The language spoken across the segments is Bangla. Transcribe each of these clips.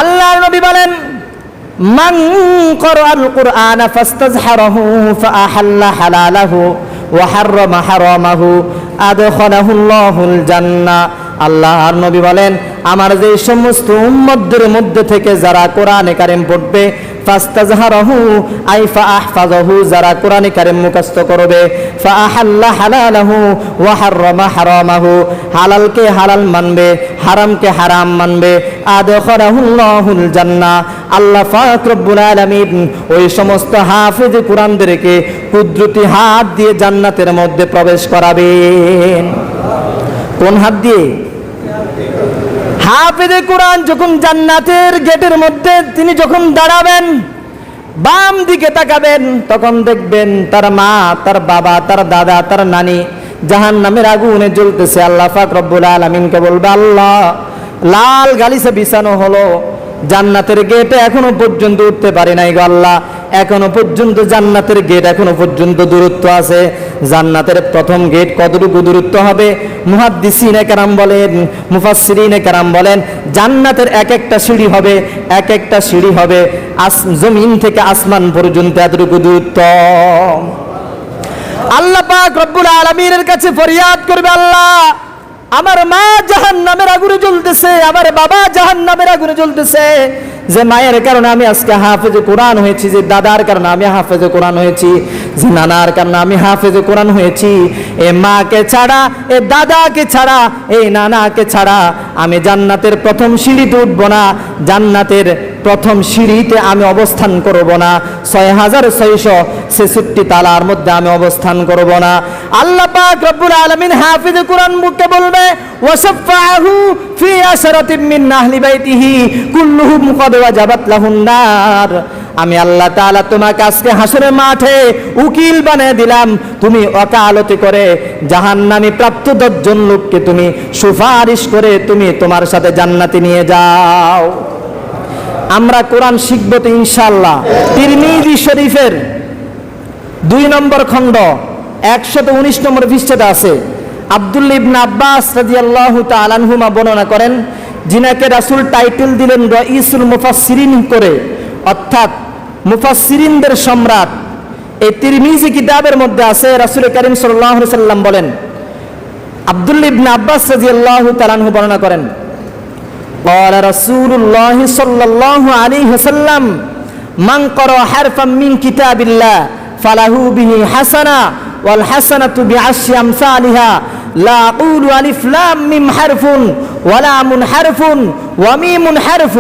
আল্লাহর নবী বলেন, মান ক্বরাআল কুরআন ফাস্তাযহারাহু ফাআহাল্লা হালালাহু ওয়া হাররামা হারামাহু আদখালাহুল্লাহুল জান্নাহ। আল্লাহর নবী বলেন, আমার যে সমস্ত উম্মতদের মধ্যে থেকে যারা কোরআনে কারীম পড়বে, ফাস্তাযহারাহু আই ফাআহফাযাহু, যারা কোরআনে কারীম মুখস্থ করবে, ফাআহাল্লা হালালাহু ওয়া হাররামা হারামাহু, হালালকে হালাল মানবে, হারামকে হারাম মানবে, আদখালাহুল্লাহুল জান্নাহ, আল্লাহ পাক রব্বুল আলামিন ওই সমস্ত হাফেজ কোরআনদেরকে কুদরতি হাত দিয়ে জান্নাতের মধ্যে প্রবেশ করাবেন। কোন হাত দিয়ে? হাফেজে কোরআন যখন জান্নাতের গেটের মধ্যে তিনি যখন দাঁড়াবেন, বাম দিকে তাকাবেন, তখন দেখবেন তার মা, তার বাবা, তার দাদা, তার নানি জাহান্নামের আগুনে জ্বলতেছে। আল্লাহ পাক রব্বুল আলামিনকে বলবে, আল্লাহ, লাল গালিচা বিছানো হলো, জান্নাতের গেটে এখনো পর্যন্ত উঠতে পারি নাই গো আল্লাহ, এখনো পর্যন্ত জান্নাতের গেট এখনো পর্যন্ত দূরত্ব আছে। জান্নাতের প্রথম গেট কতটুকু দূরত্ব হবে? মুহাদ্দিসিনে কেরাম বলেন, মুফাসসিরিনে কেরাম বলেন, জান্নাতের এক একটা সিঁড়ি হবে, এক একটা সিঁড়ি হবে জমিন থেকে আসমান পর্যন্ত এতটুকু দূরত্ব। আল্লাহ পাক রব্বুল আলামিনের কাছে ফরিয়াদ করবে, আল্লাহ, আমার মা জাহান্নামের আগুনে জ্বলতেছে, আমার বাবা জাহান্নামের আগুনে জ্বলতেছে, যে মায়ের কারণে আমি আজকে হাফেজে কোরআন হয়েছি, যে দাদার কারণে আমি হাফেজে কোরআন হয়েছি, যে নানার কারণে আমি হাফেজে কোরআন হয়েছি, এ মাকে ছাড়া, এ দাদাকে ছাড়া, এই নানাকে ছাড়া আমি জান্নাতের প্রথম সিঁড়িতে উঠব না, জান্নাতের প্রথম সিঁড়িতে আমি অবস্থান করব না, 6666 তালার মধ্যে আমি অবস্থান করব না। আল্লাহ পাক রব্বুল আলামিন হাফেজে কোরআন মুখে বলবে, ওয়াসাফাহু ফি আশরাতিন মিন আহলি বাইতিহি কুল্লুহুম ক্বাদ ওয়াজাবাত লাহুন নার। আমি আল্লাহ তাআলা তোমাকে আজকে হাসরের মাঠে উকিল বানিয়ে দিলাম, তুমি ওকালতি করে জাহান্নামী প্রাপ্ত 10 জন লোককে তুমি সুপারিশ করে তুমি তোমার সাথে জান্নাতে নিয়ে যাও। আমরা কোরআন শিখব তো ইনশাআল্লাহ। তিরমিজি শরীফের 2 নম্বর খণ্ড 119 নম্বর পৃষ্ঠাতে আছে। আব্দুল্লাহ ইবনে আব্বাস রাদিয়াল্লাহু তাআলা আনহুমা বর্ণনা করেন, যিনাকে রাসূল টাইটেল দিলেন রাইসুল মুফাসসিরিন করে, অর্থাৎ মুফাসসিরিনদের সম্রাট। এই তিরমিজি কিতাবের মধ্যে আছে, রাসূল কারীম সাল্লাল্লাহু আলাইহি সাল্লাম বলেন, আব্দুল্লাহ ইবনে আব্বাস রাদিয়াল্লাহু তাআলা আনহু বর্ণনা করেন, قال رسول الله صلى الله عليه وسلم من قرأ حرفا من كتاب الله فله به حسنة والحسنة بعشر أمثالها لا أقول ألف لام ميم حرف ولام حرف وميم حرف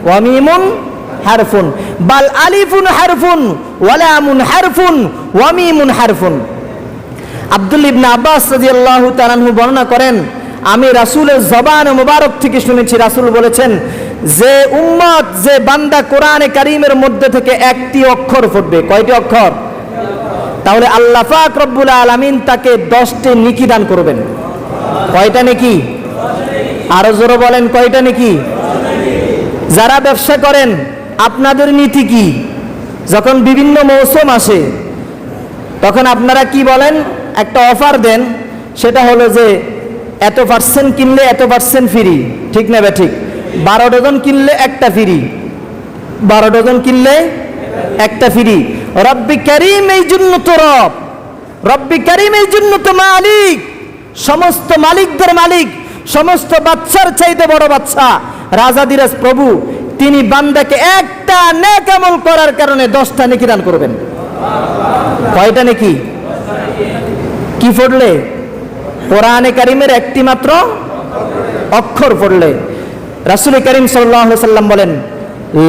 وميم حرف بل ألف حرف ولام حرف وميم حرف। আব্দুল্লাহ ইবনে আব্বাস রাদিয়াল্লাহু তাআলা আনহু বর্ণনা করেন, আমি রাসূলের জবানে মুবারক থেকে শুনেছি, রাসূল বলেছেন, যে উম্মত, যে বান্দা কোরআনে কারীমের মধ্যে থেকে একটি অক্ষর পড়বে, কয়টি অক্ষর? তাহলে আল্লাহ পাক রব্বুল আলামিন তাকে 10টি নেকি দান করবেন। কয়টা নেকি? আরো জোরে বলেন, কয়টা নেকি? যারা ব্যবসা করেন, আপনাদের নীতি কি? যখন বিভিন্ন মৌসুম আসে তখন আপনারা কি বলেন? একটা অফার দেন, সেটা হলো যে এত পার্সেন্ট কিনলে এত পার্সেন্ট ফ্রি, ঠিক না বে ঠিক? 12 ডজন কিনলে একটা ফ্রি, 12 ডজন কিনলে একটা ফ্রি। রব্বি কারীম এই জন্য তো রব, রব্বি কারীম এই জন্য তো মালিক, সমস্ত মালিকদের মালিক, সমস্ত বাচ্চার চাইতে বড় বাচ্চা, রাজাদিরাজ প্রভু, তিনি বান্দাকে একটা নেক আমল করার কারণে 10টা নেকি দান করবেন। কয়টা নেকি? কি পড়লে? কোরআনে কারীমের একটি মাত্র অক্ষর পড়লে। রাসূল কারীম সাল্লাল্লাহু আলাইহি সাল্লাম বলেন,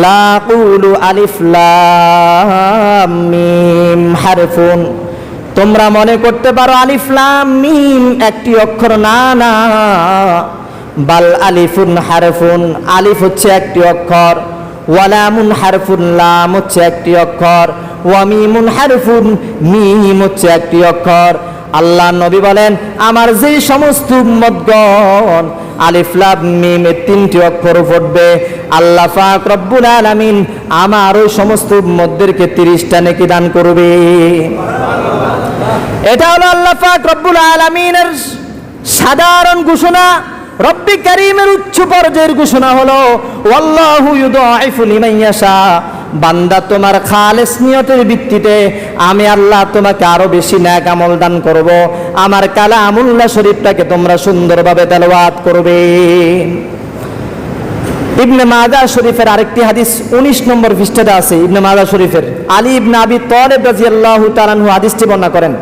লা কুলু আলিফ লাম মিম হারফুন, তোমরা মনে করতে পারো আলিফ লাম মিম একটি অক্ষর, না না, বাল আলিফুন হারফুন, আলিফ হচ্ছে একটি অক্ষর, ওয়া লামুন হারফুন, লাম হচ্ছে একটি অক্ষর, ওয়া মিমুন হারফুন, মিম হচ্ছে একটি অক্ষর। আল্লাহ নবী বলেন, আমার যে সমস্ত উম্মতগণ আলিফ লাম মিম এর 3টি অক্ষর পড়বে, আল্লাহ পাক রব্বুল আলামিন আমার ওই সমস্ত উম্মতদেরকে 30টা নেকি দান করবে। এটা হলো আল্লাহ পাক রব্বুল আলামিনের সাধারণ ঘোষণা, রব্বি কারীমের উচ্চ পর্যায়ের ঘোষণা হলো ওয়াল্লাহু ইউদাইফু লিমান ইয়াশা। বান্দা, তোমার খালেস নিয়তের ভিত্তিতে আমি আল্লাহ তোমাকে আরো বেশি নেক আমল দান করব। আমার কালামুল্লাহ শরীফটাকে তোমরা সুন্দরভাবে তেলাওয়াত করবে। ইবনে মাজাহ শরীফের আরেকটি হাদিস 19 নম্বর পৃষ্ঠাতে আছে। ইবনে মাজাহ শরীফের আলী ইবনে আবি তালিব রাদিয়াল্লাহু তাআলা আনহু হাদিসটি বর্ণনা করেন।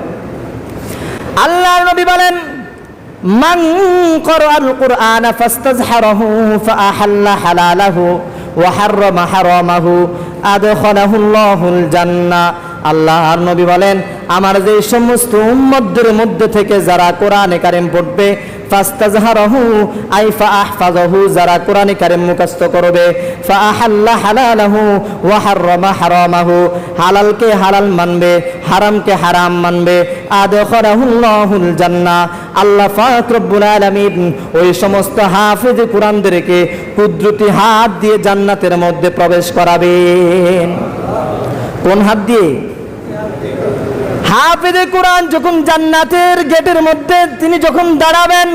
আল্লাহর নবী বলেন, মান ক্বরাআল কুরআনা ফাস্তাযহারাহু ফাআহাল্লা হালালাহু ওয়া হাররামা হারামাহু আদখালাহুল্লাহুল জান্নাহ। আল্লাহর নবী বলেন, আমার যে সমস্ত উম্মতদের মধ্যে থেকে যারা কোরআনে কারীম পড়বে, ফাস্তাযহারাহু আই ফাআহফাযাহু, যারা কোরআনে কারীম মুখস্থ করবে, ফাআহাল্লা হালালাহু ওয়া হাররামা হারামাহু, হালালকে হালাল মানবে, হারামকে হারাম মানবে, আদখালাহুল্লাহুল জান্নাহ, আল্লাহ পাক রব্বুল আলামিন ওই সমস্ত হাফেজ কোরআনদেরকে কুদরতি হাত দিয়ে জান্নাতের মধ্যে প্রবেশ করাবেন। কোন হাত দিয়ে? হাফেজে কোরআন যখন জান্নাতের গেটের মধ্যে তিনি যখন দাঁড়াবেন,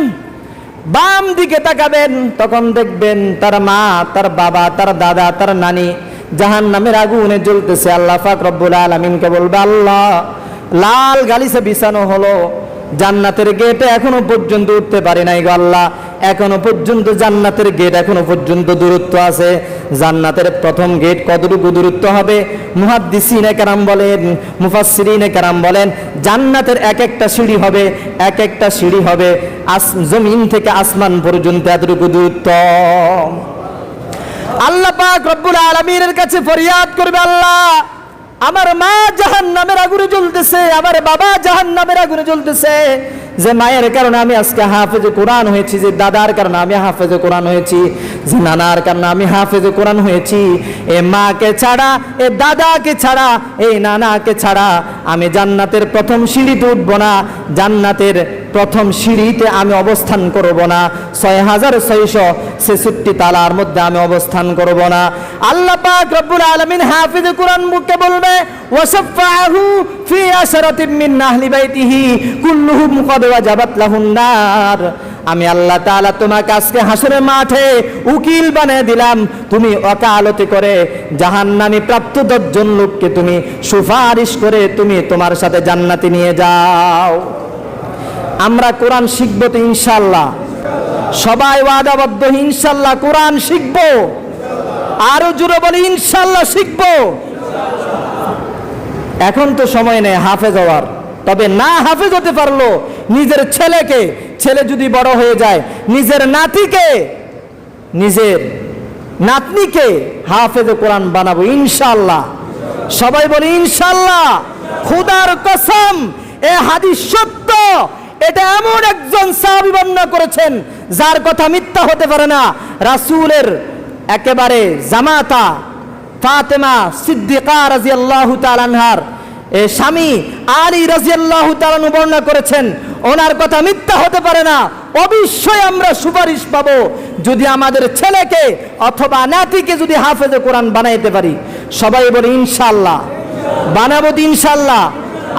বাম দিকে তাকাবেন, তখন দেখবেন তার মা, তার বাবা, তার দাদা, তার নানি জাহান্নামের আগুনে জ্বলতেছে। আল্লাহ পাক রব্বুল আলামিনকে বলবে, আল্লাহ, লাল গালিচা বিছানো হলো, জান্নাতের গেটে এখনো পর্যন্ত উঠতে পারি নাই গো আল্লাহ, এখনো পর্যন্ত জান্নাতের গেট এখনো পর্যন্ত দূরত্ব আছে। জান্নাতের প্রথম গেট কতটুকু দূরত্ব হবে? মুহাদ্দিসিনে কেরাম বলেন, মুফাসসিরিনে কেরাম বলেন, জান্নাতের এক একটা সিঁড়ি হবে, এক একটা সিঁড়ি হবে জমিন থেকে আসমান পর্যন্ত এতটুকু দূরত্ব। আল্লাহ পাক রব্বুল আলামিনের কাছে ফরিয়াদ করবে, আল্লাহ, আমার মা জাহান্নামের আগুনে জ্বলতেছে, আমার বাবা জাহান্নামের আগুনে জ্বলতেছে। যে মায়ের কারণে আমি আজকে হাফেজে কোরআন হয়েছি, যে দাদার কারণে আমি হাফেজে কোরআন হয়েছি, যে নানার কারণে আমি হাফেজে কোরআন হয়েছি, এ মাকে ছাড়া, এ দাদাকে ছাড়া, এই নানাকে ছাড়া আমি জান্নাতের প্রথম সিঁড়িতে উঠব না, জান্নাতের প্রথম সিঁড়িতে আমি অবস্থান করব না, 6666 তালার মধ্যে আমি অবস্থান করব না। আল্লাহ পাক রব্বুল আলামিন হাফেজে কোরআন মুখে বলবে, ওয়াসাফাহু ফি আশরাতিন মিন আহলি বাইতিহি কুল্লুহুম ক্বাদ ওয়াজাবাত লাহুন নার। আমি আল্লাহ তাআলা তোমাকে আজকে হাসরের মাঠে উকিল বানিয়ে দিলাম, তুমি ওকালতি করে জাহান্নামী প্রাপ্ত 10 জন লোককে তুমি সুপারিশ করে তুমি তোমার সাথে জান্নাতে নিয়ে যাও। আমরা কোরআন শিখব তো ইনশাআল্লাহ, সবাই ওয়াদাবদ্ধ ইনশাআল্লাহ কোরআন শিখব, আরো জোরে বলি ইনশাআল্লাহ শিখব। এখন তো সময় নেই হাফেজ হওয়ার, তবে না হাফেজ হতে পারলো নিজের ছেলেকে, ছেলে যদি বড় হয়ে যায় নিজের নাতিকে, নিজের নাতনিকে হাফেজ কোরআন বানাবো ইনশাআল্লাহ। সবাই বলি ইনশাআল্লাহ। খোদার কসম, এ হাদিস সত্য। এটা এমন একজন সাহাবী বর্ণনা করেছেন যার কথা মিথ্যা হতে পারে না। রাসূলের একেবারে জামাতা ফাতেমা সিদ্দিকা রাদিয়াল্লাহু তাআলা আনহার স্বামী আলী রাদিয়াল্লাহু তাআলা আনহু বর্ণনা করেছেন, ওনার কথা মিথ্যা হতে পারে না। অবশ্যই আমরা সুপারিশ পাবো যদি আমাদের ছেলেকে অথবা নাতিকে যদি হাফেজে কোরআন বানাইতে পারি। সবাই বলি ইনশাআল্লাহ, বানাবো ইনশাআল্লাহ।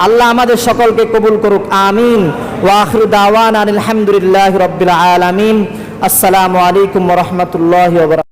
আল্লাহ আমাদের সকলকে কবুল করুক, আমিন। ওয়া আখিরু দাওয়ানা আলহামদুলিল্লাহি রাব্বিল আলামিন। আসসালামু আলাইকুম ওয়া রাহমাতুল্লাহি ওয়া বারাকাতুহু।